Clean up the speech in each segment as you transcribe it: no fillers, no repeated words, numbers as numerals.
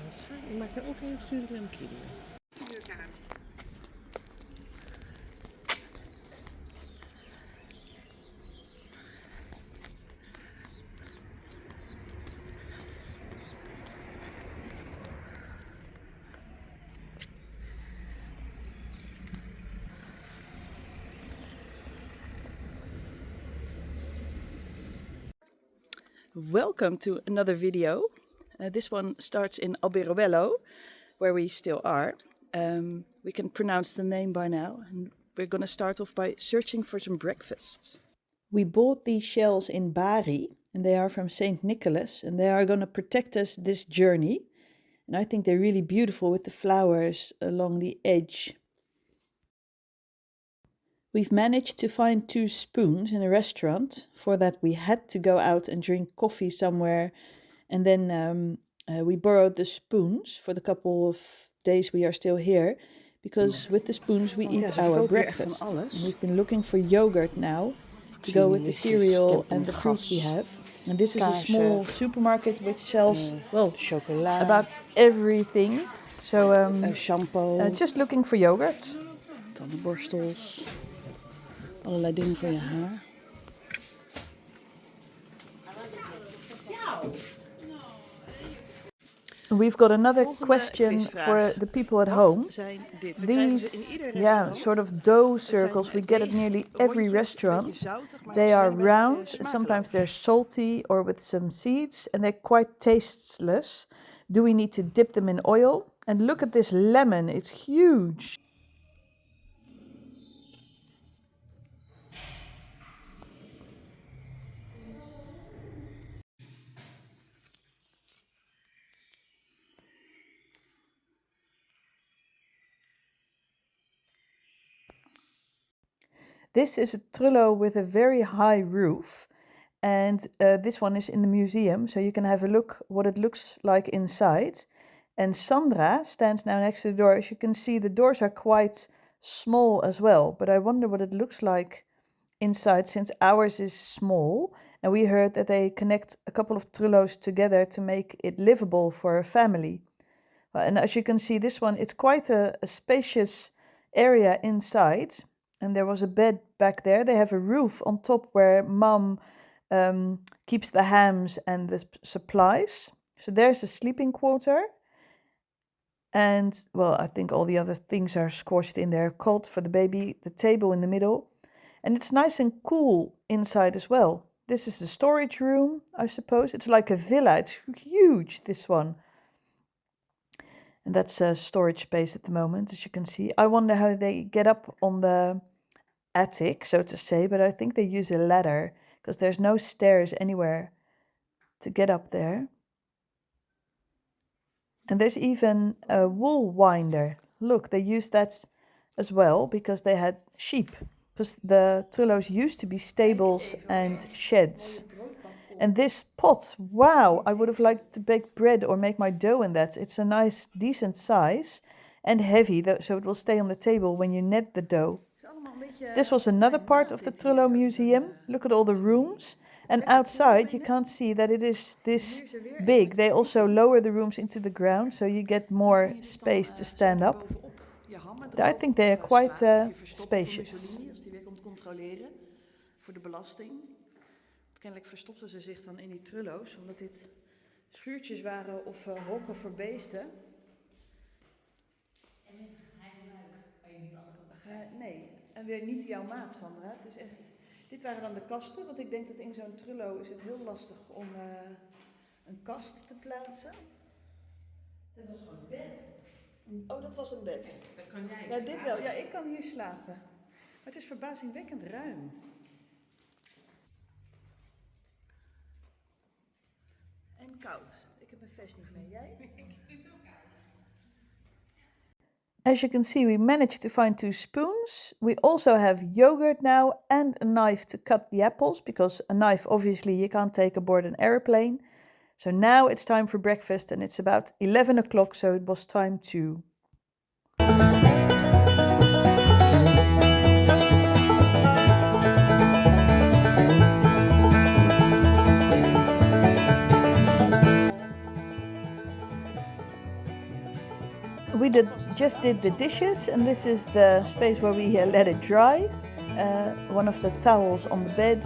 het gaat. Ik maak er ook een stuur naar mijn kinderen. Welcome to another video. This one starts in Alberobello, where we still are. We can pronounce the name by now, and we're going to start off by searching for some breakfast. We bought these shells in Bari, and they are from St. Nicholas, and they are going to protect us this journey. And I think they're really beautiful with the flowers along the edge. We've managed to find 2 spoons in a restaurant. For that we had to go out and drink coffee somewhere. And then we borrowed the spoons for the couple of days we are still here. Because with the spoons we eat our breakfast. And we've been looking for yogurt now to go with the cereal and the fruits we have. And this is a small supermarket which sells, well, chocolate, about everything. So shampoo. Just looking for yogurt. Tandenborstels. Allerlei dingen voor je haar. We've got another question for the people at home. These, sort of dough circles we get at nearly every restaurant. They are round, sometimes they're salty or with some seeds, and they're quite tasteless. Do we need to dip them in oil? And look at this lemon, it's huge. This is a trullo with a very high roof, and this one is in the museum, so you can have a look what it looks like inside. And Sandra stands now next to the door. As you can see, the doors are quite small as well, but I wonder what it looks like inside, since ours is small, and we heard that they connect a couple of trullos together to make it livable for a family. And as you can see, this one, it's quite a spacious area inside. And there was a bed back there. They have a roof on top where Mum keeps the hams and the supplies. So there's a sleeping quarter. And, well, I think all the other things are squashed in there. Cot for the baby, the table in the middle. And it's nice and cool inside as well. This is the storage room, I suppose. It's like a villa. It's huge, this one. And that's a storage space at the moment, as you can see. I wonder how they get up on the attic, so to say, but I think they use a ladder because there's no stairs anywhere to get up there. And there's even a wool winder. Look, they used that as well because they had sheep. Because the trullos used to be stables and sheds. And this pot, wow, I would have liked to bake bread or make my dough in that. It's a nice, decent size and heavy, so it will stay on the table when you net the dough. This was another part of the Trullo Museum. Look at all the rooms. And outside you can't see that it is this big. They also lower the rooms into the ground, so you get more space to stand up. I think they are quite spacious. Kennelijk verstopten ze zich dan in die trullo's, omdat dit schuurtjes waren of hokken voor beesten. En met geheim luik, waar je niet achter nee, en weer niet jouw maat, Sandra. Het is echt... Dit waren dan de kasten, want ik denk dat in zo'n trullo is het heel lastig om een kast te plaatsen. Dat was gewoon een bed. Oh, dat was een bed. Dat kan jij ja, dit wel. Ja, ik kan hier slapen. Maar het is verbazingwekkend ruim. En koud. Ik heb mijn vest niet mee. Jij? Ik vind het ook koud. As you can see, we managed to find 2 spoons. We also have yogurt now and a knife to cut the apples, because a knife obviously you can't take aboard an airplane. So now it's time for breakfast and it's about 11 o'clock, so it was time to... just did the dishes, and this is the space where we let it dry. One of the towels on the bed,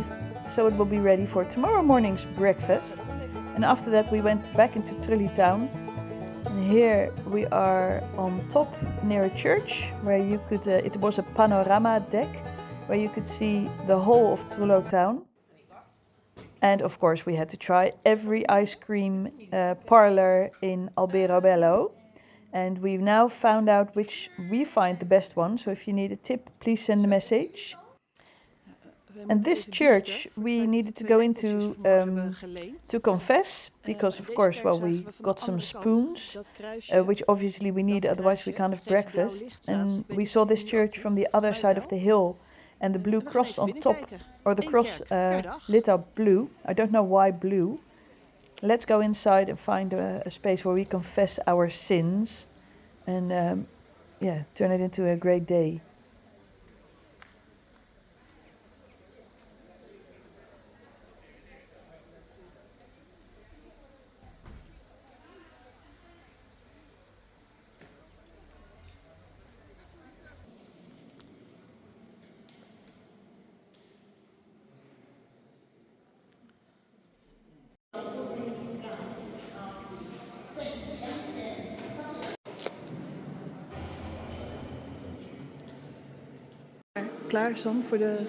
so it will be ready for tomorrow morning's breakfast. And after that we went back into Trulli town. And here we are on top near a church where you could, it was a panorama deck where you could see the whole of Trullo town. And of course we had to try every ice cream parlor in Alberobello. And we've now found out which we find the best one. So if you need a tip, please send a message. And this church we needed to go into to confess, because of course, well, we got some spoons, which obviously we need, otherwise we can't have breakfast. And we saw this church from the other side of the hill, and the blue cross on top, or the cross lit up blue. I don't know why blue. Let's go inside and find a space where we confess our sins and yeah, turn it into a great day. Klaar, Sam, voor de...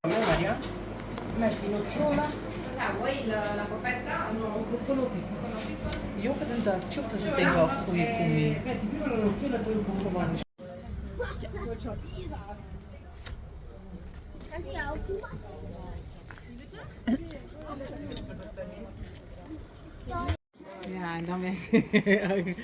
Maria? Metti nocciola. Cosa vuoi la polpetta? No, quello piccolo. Yoghurt en dark chocolate is denk ik wel een goede combi. Metti prima la nocciola e poi un po' formaggi. Ja, en dan weer...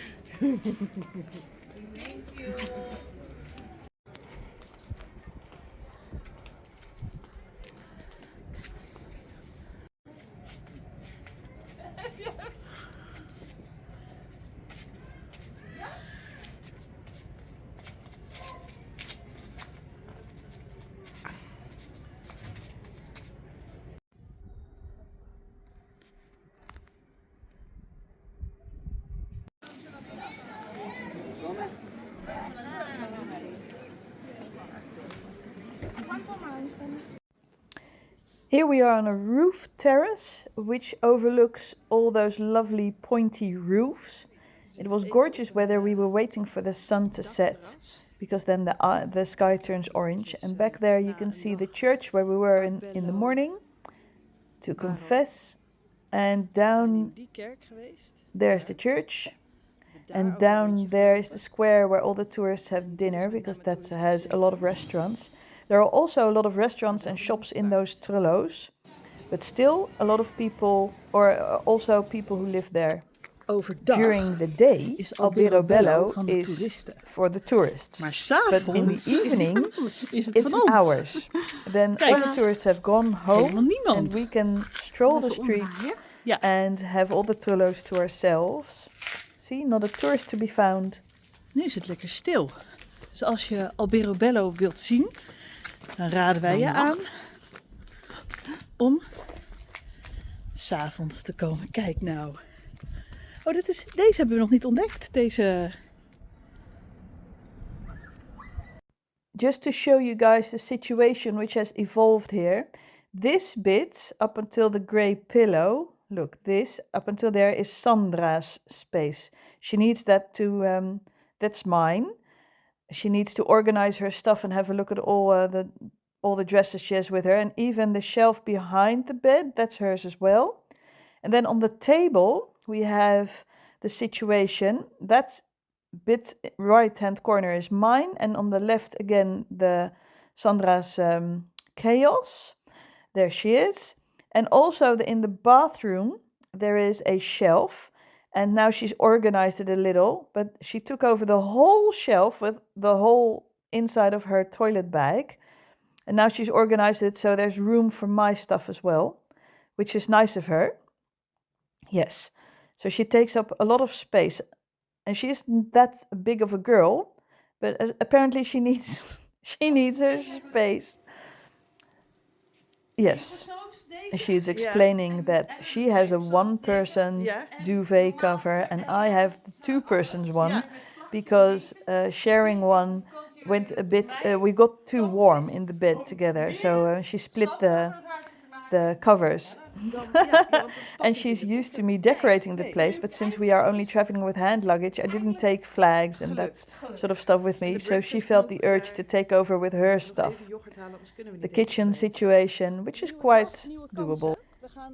Here we are on a roof terrace, which overlooks all those lovely pointy roofs. It was gorgeous weather. We were waiting for the sun to set, because then the sky turns orange. And back there you can see the church where we were in the morning to confess. And down there's the church. And down there is the square where all the tourists have dinner, because that has a lot of restaurants. There are also a lot of restaurants and shops in those Trullo's, but still a lot of people, or also people who live there. Overdag during the day, is Alberobello van de is toeristen. for the tourists. Maar But in the s'avonds evening, is het it's van ons. ours. Then Kijk. all the tourists have gone home, Helemaal niemand. and we can stroll the Even streets omdraaien. Ja. and have all the Trullo's to ourselves. See, not a tourist to be found. Nu is het lekker stil. Dus als je Alberobello wilt zien, dan raden wij je aan om 's avonds te komen. Kijk nou. Oh, deze hebben we nog niet ontdekt. Deze... Just to show you guys the situation which has evolved here. This bit, up until the grey pillow, look, this, up until there is Sandra's space. She needs that to, that's mine. She needs to organize her stuff and have a look at all the dresses she has with her. And even the shelf behind the bed, that's hers as well. And then on the table, we have the situation. That bit right-hand corner is mine. And on the left, again, the Sandra's chaos. There she is. And also in the bathroom, there is a shelf. And now she's organized it a little. But she took over the whole shelf with the whole inside of her toilet bag. And now she's organized it so there's room for my stuff as well, which is nice of her. Yes. So she takes up a lot of space. And she isn't that big of a girl, but apparently she needs she needs her space. Yes. And she is explaining that she has a one-person duvet cover and I have the two-persons one because sharing one went a bit. We got too warm in the bed together, so she split the covers. And she's used to me decorating the place, but since we are only traveling with hand luggage, I didn't take flags and that sort of stuff with me, so she felt the urge to take over with her stuff. The kitchen situation, which is quite doable.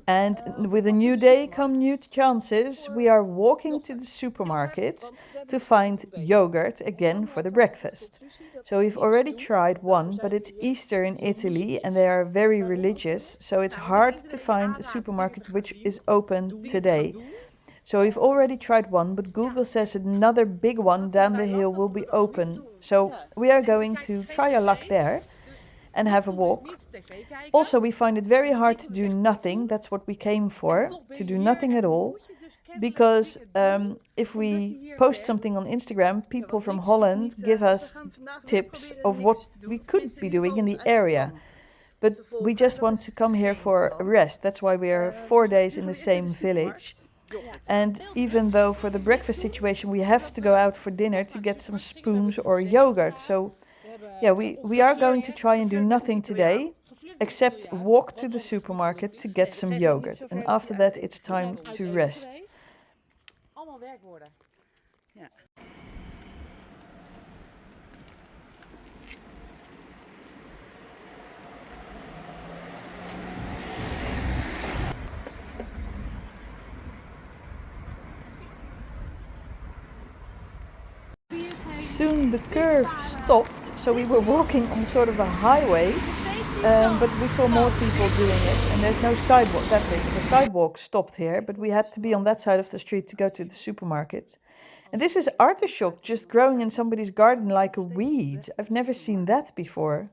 And with a new day come new chances. We are walking to the supermarket to find yogurt again for the breakfast. So we've already tried one, but it's Easter in Italy and they are very religious, so it's hard to find a supermarket which is open today. So we've already tried one, but Google says another big one down the hill will be open. So we are going to try our luck there and have a walk. Also, we find it very hard to do nothing. That's what we came for, to do nothing at all. Because if we post something on Instagram, people from Holland give us tips of what we could be doing in the area. But we just want to come here for a rest. That's why we are 4 days in the same village. And even though for the breakfast situation we have to go out for dinner to get some spoons or yogurt. So yeah, we are going to try and do nothing today, except walk to the supermarket to get some yogurt. And after that, it's time to rest. Soon the curve stopped, so we were walking on sort of a highway, but we saw more people doing it, and there's no sidewalk. That's it. The sidewalk stopped here, but we had to be on that side of the street to go to the supermarket. And this is artichoke just growing in somebody's garden like a weed. I've never seen that before.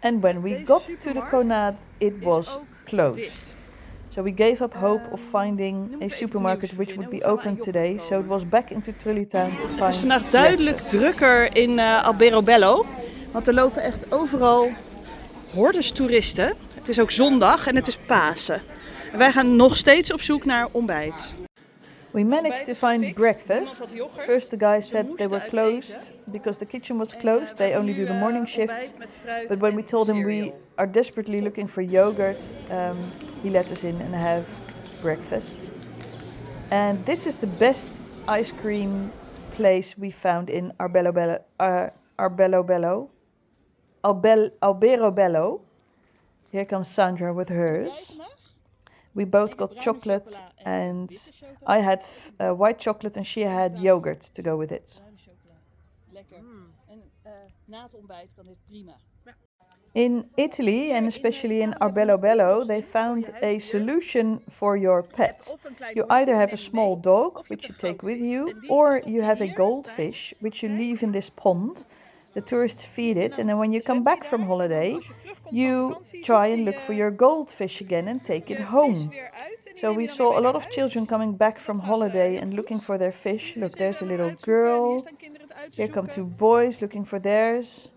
And when we got to the Konad, it was closed. So we gave up hope of finding a supermarket which would be open today. So it was back into Town to find. Het is vandaag duidelijk drukker in Alberobello. Want er lopen echt overal hordes toeristen. Het is ook zondag en het is Pasen. En wij gaan nog steeds op zoek naar ontbijt. We managed to find breakfast. First the guy said they were closed because the kitchen was closed. They only do the morning shifts. But when we told him we are desperately looking for yogurt, he let us in and have breakfast. And this is the best ice cream place we found in Alberobello. Here comes Sandra with hers. We both got chocolate and I had white chocolate and she had yogurt to go with it. Lekker. En na het ontbijt kan dit prima. In Italy, and especially in Alberobello, they found a solution for your pet. You either have a small dog, which you take with you, or you have a goldfish, which you leave in this pond. The tourists feed it, and then when you come back from holiday, you try and look for your goldfish again and take it home. So we saw a lot of children coming back from holiday and looking for their fish. Look, there's a little girl. Here come two boys looking for theirs.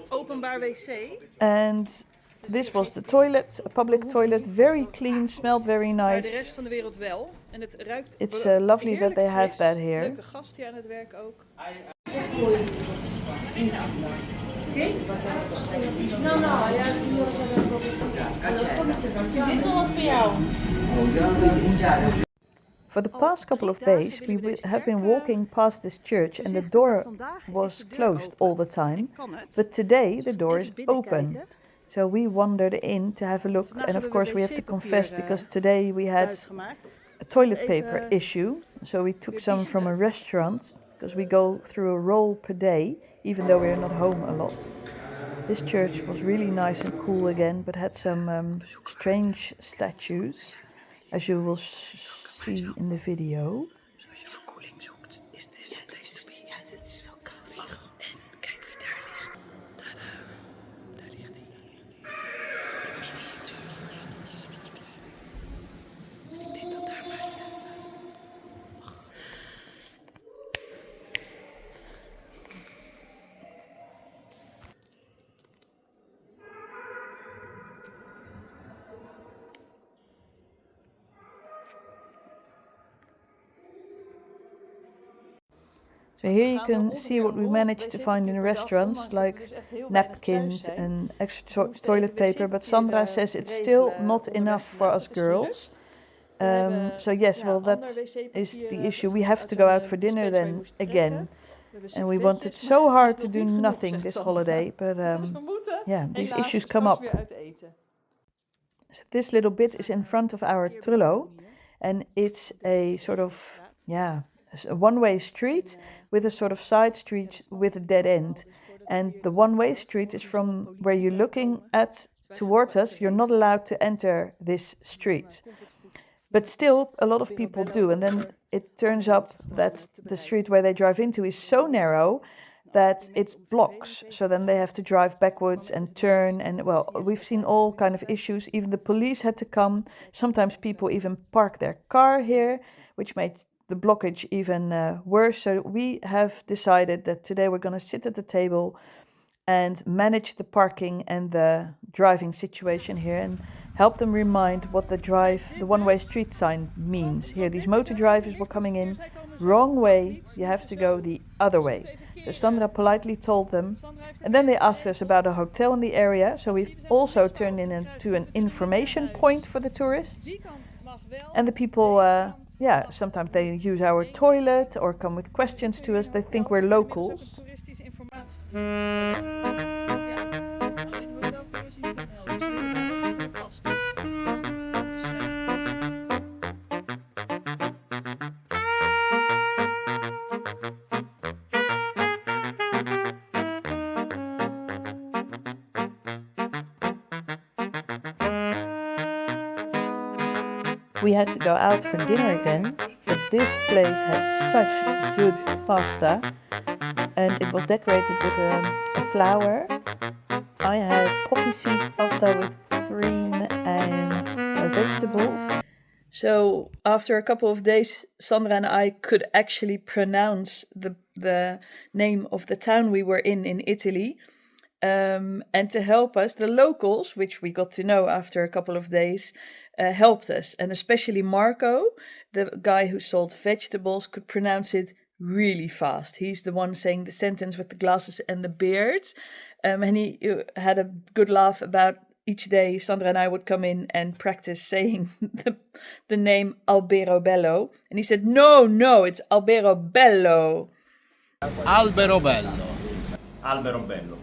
Openbaar wc. And this was the toilet, a public toilet, very clean, smelled very Maar de nice. rest van de wereld wel. En het ruikt It's lovely that they have that here. Leuke gast hier aan het werk ook. For the past couple of days, we have been walking past this church and the door was closed all the time. But today the door is open. So we wandered in to have a look. And of course we have to confess because today we had a toilet paper issue. So we took some from a restaurant because we go through a roll per day, even though we're not home a lot. This church was really nice and cool again, but had some strange statues, as you will see in the video. Als je verkoeling zoekt, is dit de place to be. Ja, dit is wel koud hier. En kijk wie daar ligt. Tadaa. Daar ligt hij. In miniatuur verlaten deze met So here you can see what we managed to find in restaurants, like napkins and extra toilet paper. But Sandra says it's still not enough for us girls. So yes, well, that is the issue. We have to go out for dinner then again. And we wanted so hard to do nothing this holiday. But yeah, these issues come up. So this little bit is in front of our Trullo. And it's a sort of, yeah, a one-way street with a sort of side street with a dead end. And the one-way street is from where you're looking at towards us. You're not allowed to enter this street. But still, a lot of people do. And then it turns up that the street where they drive into is so narrow that it blocks. So then they have to drive backwards and turn. And well, we've seen all kind of issues. Even the police had to come. Sometimes people even park their car here, which made the blockage even worse. So we have decided that today we're going to sit at the table and manage the parking and the driving situation here and help them remind what the one-way street sign means. Here, these motor drivers were coming in, wrong way, you have to go the other way. So Sandra politely told them, and then they asked us about a hotel in the area, so we've also turned it into an information point for the tourists. And the people, yeah, sometimes they use our toilet or come with questions to us, they think we're locals. We had to go out for dinner again, but this place had such good pasta and it was decorated with a flower. I had poppy seed pasta with cream and vegetables. So after a couple of days, Sandra and I could actually pronounce the name of the town we were in Italy. And to help us, the locals, which we got to know after a couple of days, helped us. And especially Marco, the guy who sold vegetables, could pronounce it really fast. He's the one saying the sentence with the glasses and the beard. And he had a good laugh about each day Sandra and I would come in and practice saying the name Alberobello. And he said, no, it's Alberobello. Alberobello. Alberobello.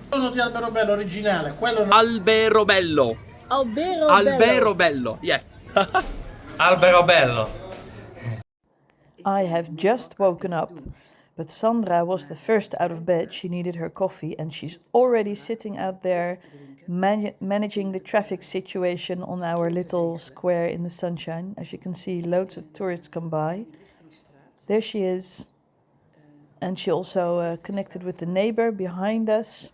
Quello di Alberobello originale, quello no. Alberobello. Alberobello. Yeah. Alberobello. I have just woken up, but Sandra was the first out of bed. She needed her coffee and she's already sitting out there managing the traffic situation on our little square in the sunshine. As you can see, loads of tourists come by. There she is. And she also connected with the neighbor behind us.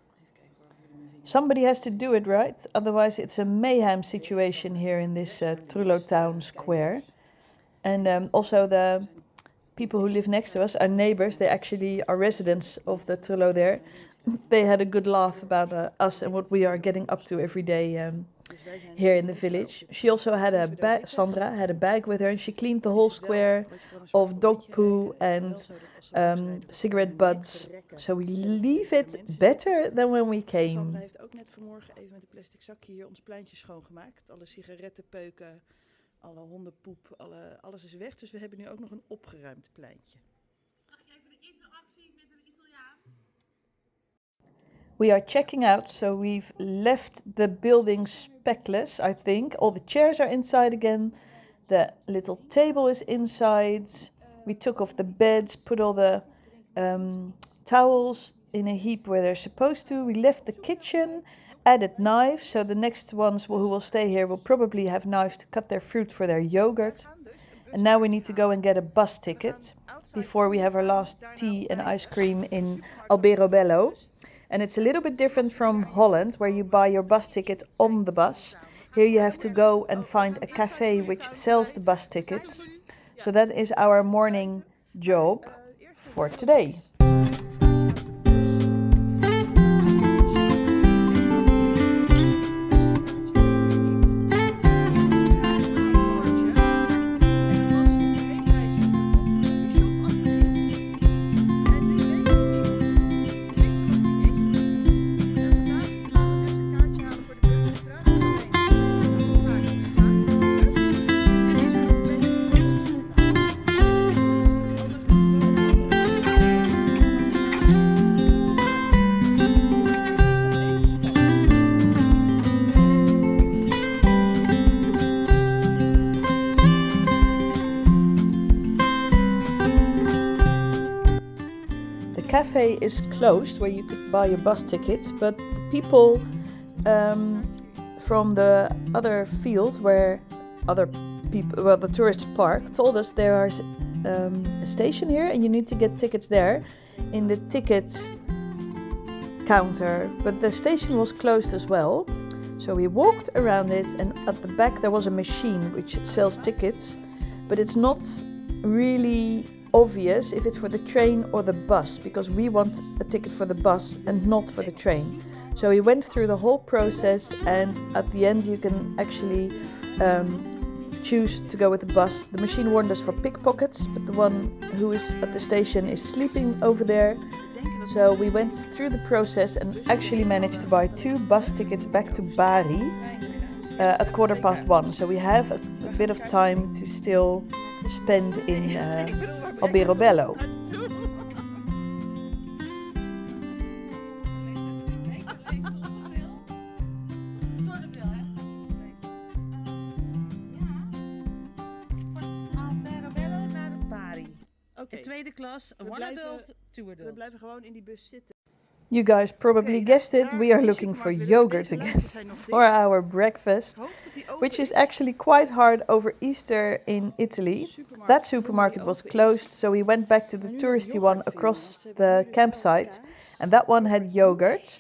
Somebody has to do it, right? Otherwise it's a mayhem situation here in this Trullo town square. And also the people who live next to us, our neighbors, they actually are residents of the Trullo there. They had a good laugh about us and what we are getting up to every day here in the village. She also had a bag, Sandra had a bag with her, and she cleaned the whole square of dog poo and cigarette butts. So we leave it better than when we came. Sandra heeft ook net vanmorgen even met een plastic zakje hier ons pleintje schoongemaakt. Alle sigarettenpeuken, alle hondenpoep, alles is weg. Dus we hebben nu ook nog een opgeruimd pleintje. We are checking out, so we've left the building speckless, I think. All the chairs are inside again. The little table is inside. We took off the beds, put all the towels in a heap where they're supposed to. We left the kitchen, added knives, so the next ones who will stay here will probably have knives to cut their fruit for their yogurt. And now we need to go and get a bus ticket before we have our last tea and ice cream in Alberobello. And it's a little bit different from Holland, where you buy your bus ticket on the bus. Here you have to go and find a cafe which sells the bus tickets. So that is our morning job for today. hallway is closed where you could buy your bus tickets, but the people from the other field where other people, well, the tourist park, told us there is a station here and you need to get tickets there in the ticket counter, but the station was closed as well. So we walked around it, and at the back there was a machine which sells tickets, but it's not really obvious if it's for the train or the bus, because we want a ticket for the bus and not for the train. So we went through the whole process, and at the end you can actually choose to go with the bus. The machine warned us for pickpockets, but the one who is at the station is sleeping over there. So we went through the process and actually managed to buy 2 bus tickets back to Bari at 1:15. So we have a bit of time to still spend in Alberobello. Alberobello naar Bari. Oké, In tweede klas, We one blijven- adult, two we adults. blijven gewoon in die bus zitten. You guys probably guessed it, we are looking for yogurt again for our breakfast, which is actually quite hard over Easter in Italy. That supermarket was closed, so we went back to the touristy one across the campsite, and that one had yogurt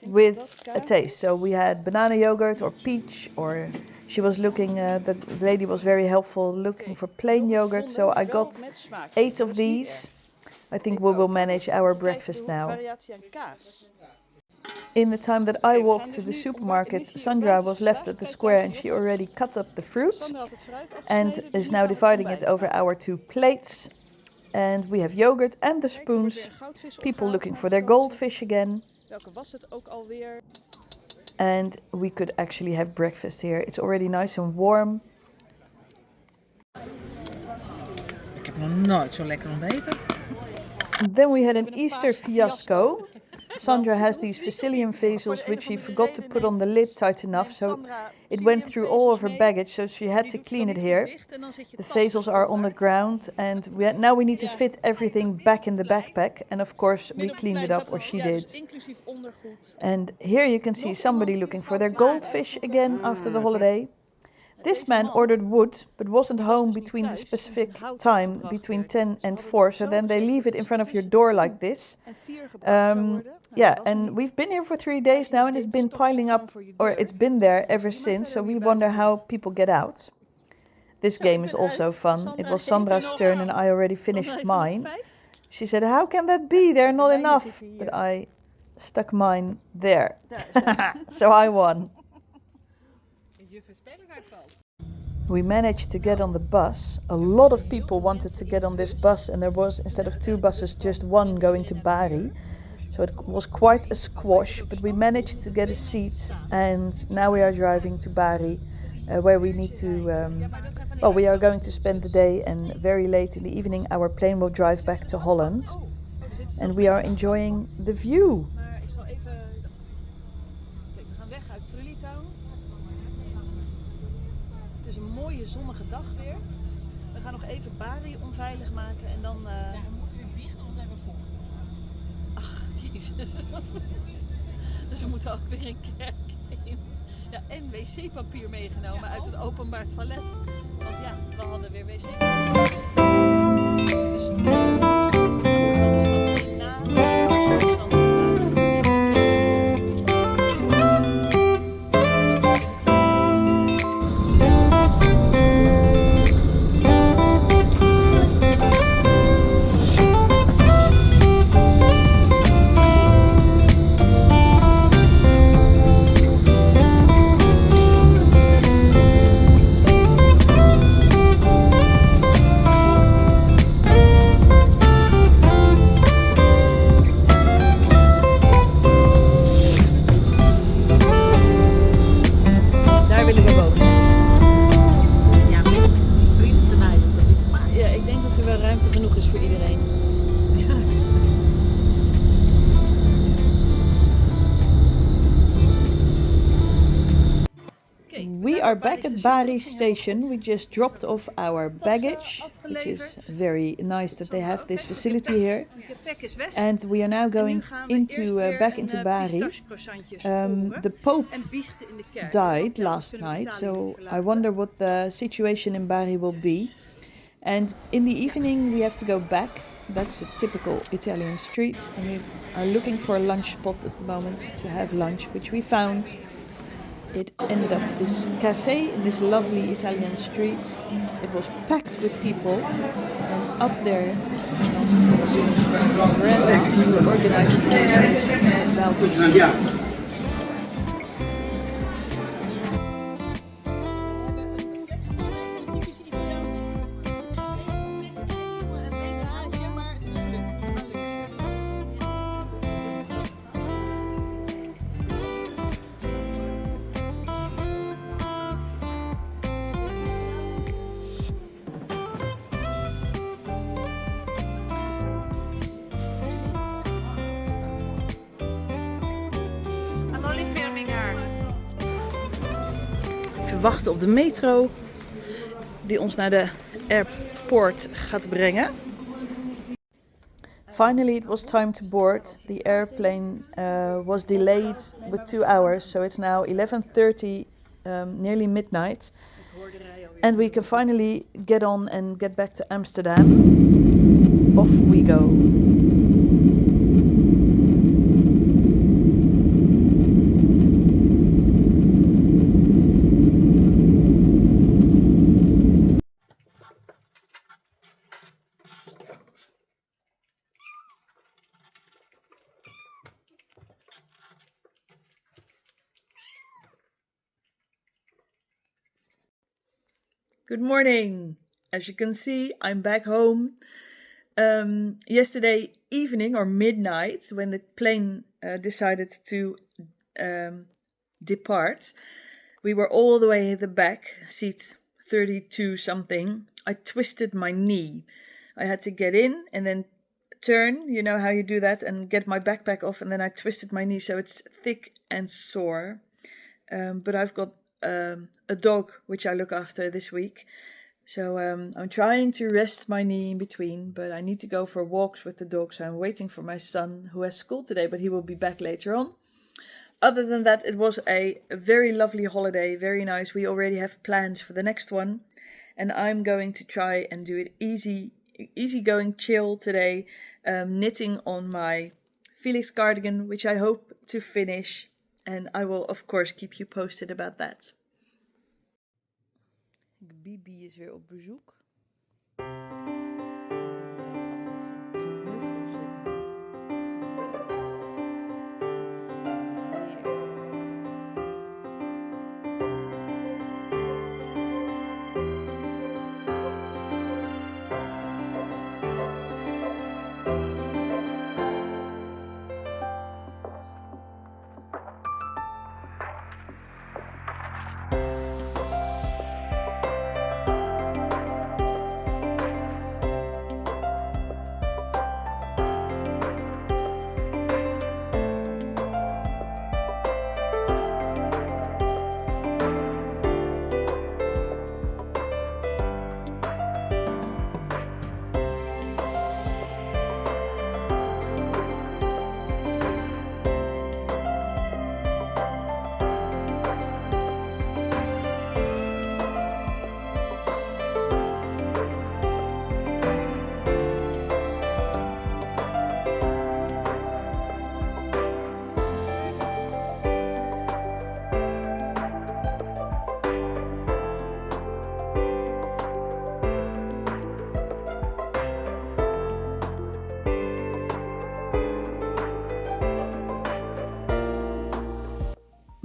with a taste. So we had banana yogurt or peach, or she was looking, the lady was very helpful looking for plain yogurt, so I got 8 of these. I think we will manage our breakfast now. Variatie aan kaas. In the time that I walked to the supermarket, Sandra was left at the square and she already cut up the fruits Sandra had het fruit and afgesneden, is now dividing it over our 2 plates. And we have yogurt and the spoons. People looking for their goldfish again. Welke was het ook alweer? And we could actually have breakfast here. It's already nice and warm. Ik heb nog nooit zo lekker ontbeten. Then we had an Easter fiasco. Sandra has these Sicilian vezels which she forgot to put on the lid tight enough, so it went through all of her baggage, so she had to clean it here. The vezels are on the ground, and now we need to fit everything back in the backpack, and of course we cleaned it up, or she did. Inclusief ondergoed. And here you can see somebody looking for their goldfish again after the holiday. This man ordered wood, but wasn't home between the specific time, between 10 and 4, so then they leave it in front of your door like this. Yeah, and we've been here for 3 days now, and it's been piling up, or it's been there ever since, so we wonder how people get out. This game is also fun. It was Sandra's turn and I already finished mine. She said, "How can that be? There are not enough." But I stuck mine there. So I won. We managed to get on the bus. A lot of people wanted to get on this bus, and there was, instead of 2 buses, just one going to Bari. So it was quite a squash, but we managed to get a seat, and now we are driving to Bari, where we need to, well, we are going to spend the day, and very late in the evening our plane will drive back to Holland. And we are enjoying the view. Maar ik zal even... Kijk, we gaan weg uit Town. Het is een mooie zonnige dag weer. We gaan nog even Bari onveilig maken en dan... Ja, we moeten weer biechten, want we hebben vocht. Ach, jezus. Dus we moeten ook weer een kerk in. Ja, en wc-papier meegenomen uit het openbaar toilet. Want ja, we hadden weer wc-papier. Dus dan stap ik na. We are back at Bari station. We just dropped off our baggage, which is very nice that they have this facility here. And we are now going into back into Bari. The Pope died last night, so I wonder what the situation in Bari will be. And in the evening we have to go back. That's a typical Italian street, and we are looking for a lunch spot at the moment to have lunch, which we found. It ended up this cafe in this lovely Italian street. It was packed with people, and up there, on Zoom's veranda, we were organizing the situation from the balcony. We wachten op de metro die ons naar de airport gaat brengen. Finally it was time to board. The airplane was delayed with 2 hours, so it's now 11:30, nearly midnight. And we can finally get on and get back to Amsterdam. Off we go. Good morning. As you can see, I'm back home. Yesterday evening or midnight, when the plane decided to depart, we were all the way at the back, seat 32 something. I twisted my knee. I had to get in and then turn, you know how you do that, and get my backpack off, and then I twisted my knee, so it's thick and sore. But I've got a dog which I look after this week, so I'm trying to rest my knee in between, but I need to go for walks with the dog, so I'm waiting for my son, who has school today, but he will be back later on. Other than that, it was a very lovely holiday, very nice. We already have plans for the next one, and I'm going to try and do it easy going chill today, knitting on my Felix cardigan, which I hope to finish. And I will of course keep you posted about that. Bibi is weer op bezoek.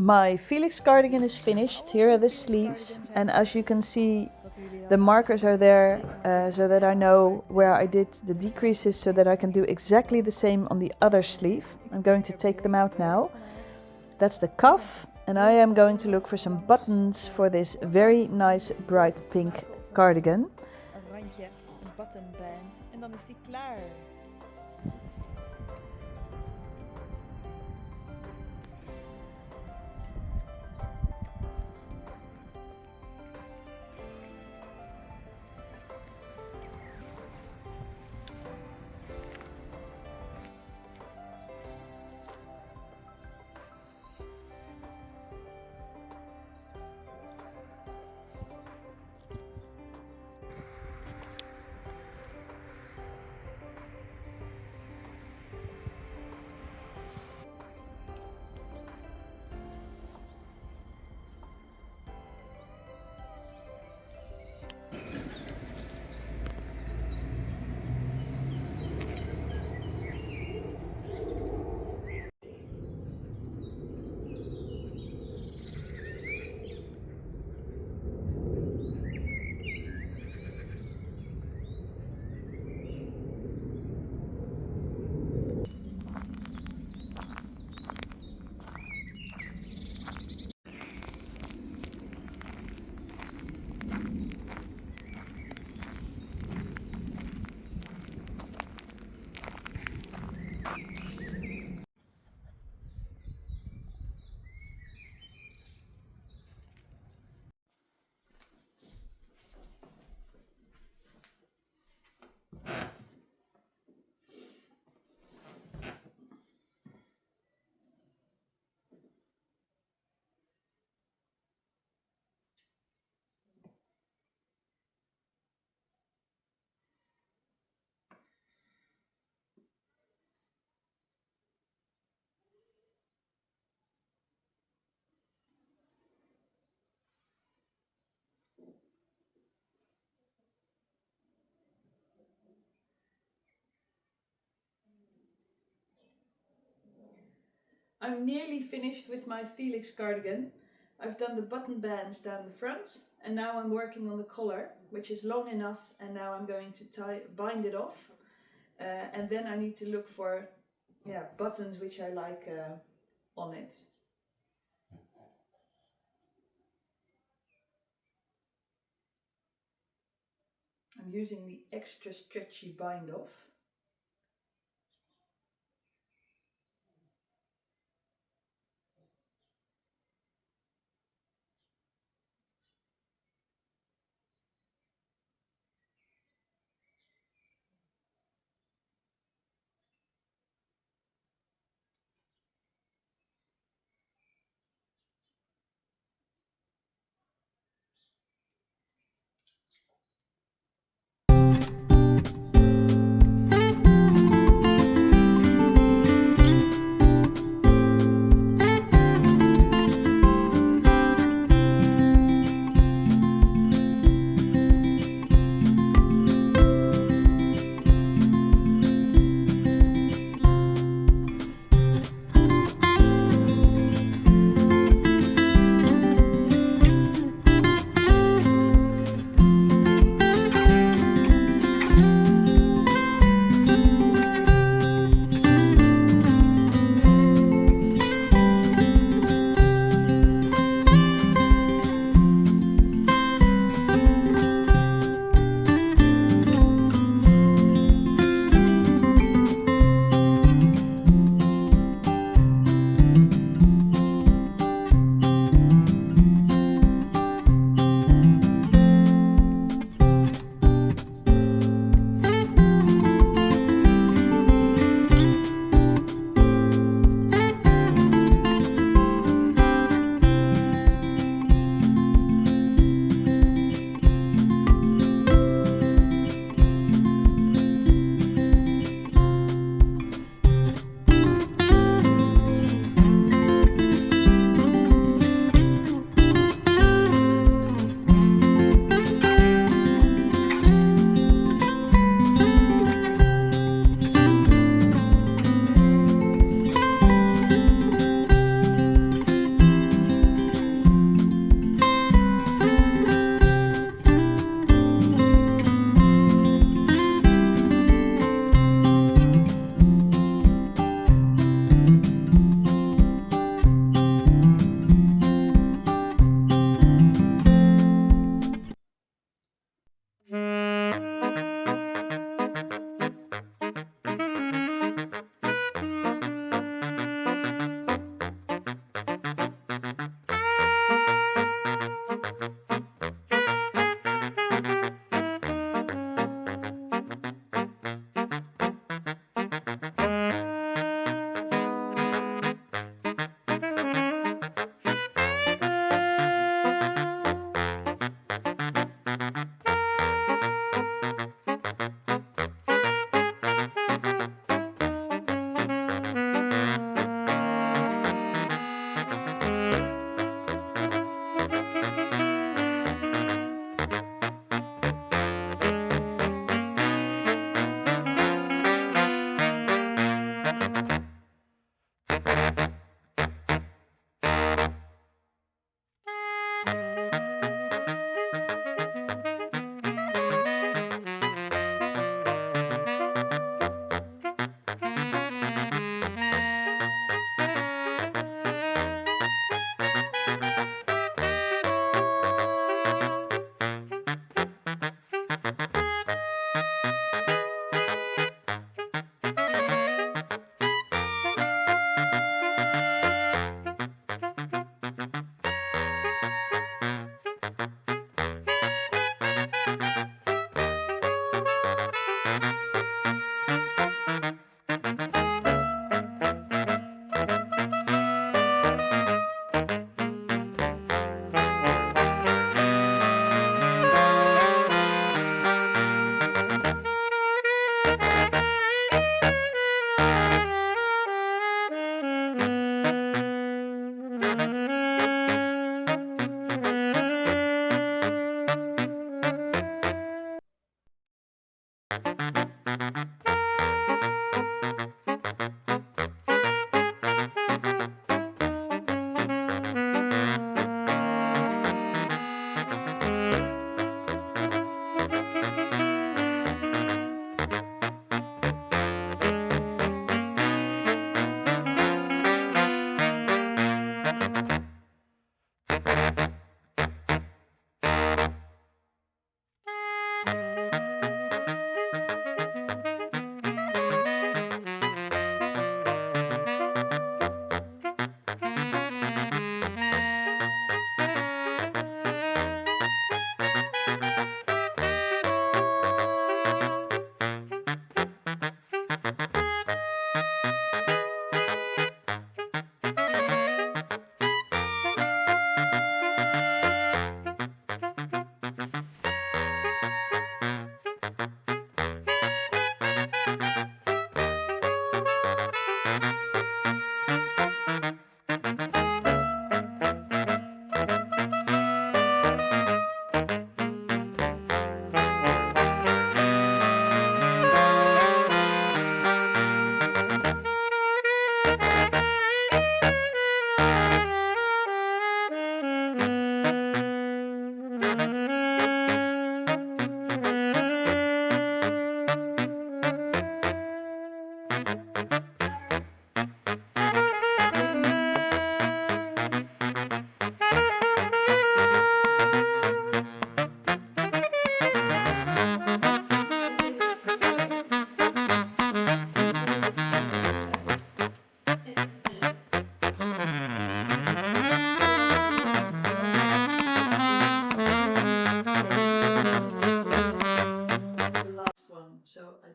My Felix cardigan is finished. Here are the sleeves, and as you can see, the markers are there so that I know where I did the decreases, so that I can do exactly the same on the other sleeve. I'm going to take them out now. That's the cuff, and I am going to look for some buttons for this very nice bright pink cardigan. Een randje, een buttonband, en dan is die klaar. I'm nearly finished with my Felix cardigan. I've done the button bands down the front and now I'm working on the collar, which is long enough, and now I'm going to bind it off. And then I need to look for buttons which I like on it. I'm using the extra stretchy bind off.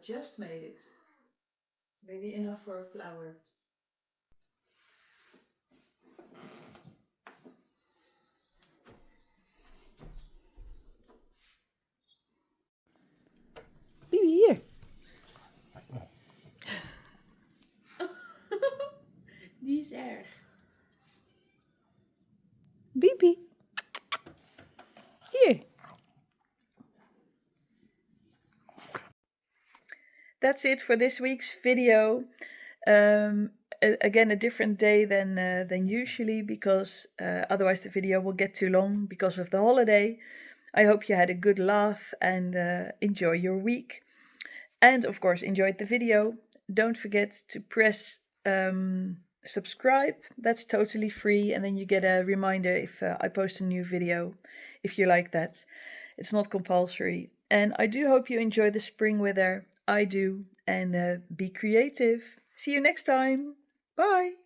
just made it. Maybe enough for a flower. Bibi, hier. Die is erg. Bibi. Hier. That's it for this week's video. Again, a different day than usually, because otherwise the video will get too long because of the holiday. I hope you had a good laugh and enjoy your week. And of course, enjoyed the video. Don't forget to press subscribe. That's totally free, and then you get a reminder if I post a new video, if you like that. It's not compulsory. And I do hope you enjoy the spring weather. I do. And be creative. See you next time. Bye.